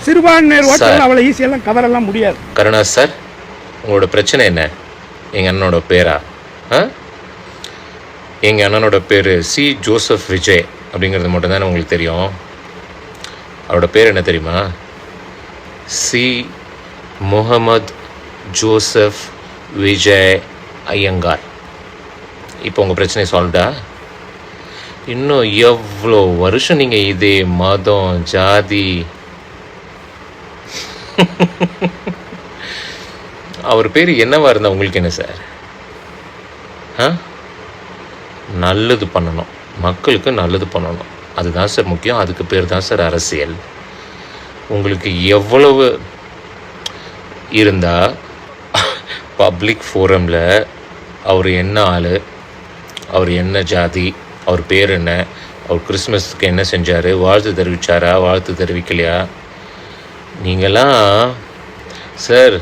சிறுபான்மையர் ஓட்டெல்லாம் அவ்வளோ ஈஸியெல்லாம் கவரெல்லாம் முடியாது. கருணாஸ் சார், உங்களோட பிரச்சனை என்ன? எங்கள் அண்ணனோட பேரா? எங்கள் அண்ணனோட பேர் சி ஜோசப் விஜய் அப்படிங்கிறது மட்டும்தானே உங்களுக்கு தெரியும். அவரோட பேர் என்ன தெரியுமா? சி முகமது ஜோசப் விஜய் ஐயங்கார். இப்போ உங்கள் பிரச்சனை சால்வ்டா? இன்னும் எவ்வளோ வருஷம் நீங்கள் இதே மதம் ஜாதி அவர் பேர் என்னவா இருந்தால் உங்களுக்கு என்ன சார்? நல்லது பண்ணணும், மக்களுக்கு நல்லது பண்ணணும், அதுதான் சார் முக்கியம். அதுக்கு பேர் தான் சார் அரசியல். உங்களுக்கு எவ்வளவு இருந்தால் பப்ளிக் ஃபோரமில் அவர் என்ன ஆள், அவர் என்ன ஜாதி, அவர் பேர் என்ன, அவர் கிறிஸ்மஸுக்கு என்ன செஞ்சார், வாழ்த்து தெரிவித்தாரா, வாழ்த்து தெரிவிக்கலையா? நீங்களாம் சார்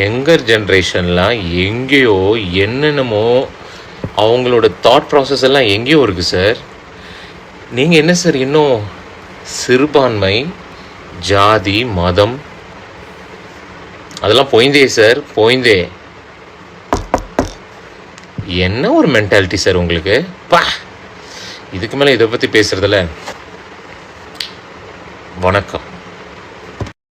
யங்கர் ஜென்ரேஷன்லாம் எங்கேயோ என்னென்னமோ அவங்களோட தாட் ப்ராசஸ் எல்லாம் எங்கேயோ இருக்குது சார். நீங்கள் என்ன சார் இன்னும் சிறுபான்மை ஜாதி மதம் அதெல்லாம் போய்ந்தே சார், போய்ந்தே. என்ன ஒரு மென்டாலிட்டி சார் உங்களுக்கு? பா, இதுக்கு மேலே இதை பற்றி பேசுகிறதில்ல. வணக்கம்.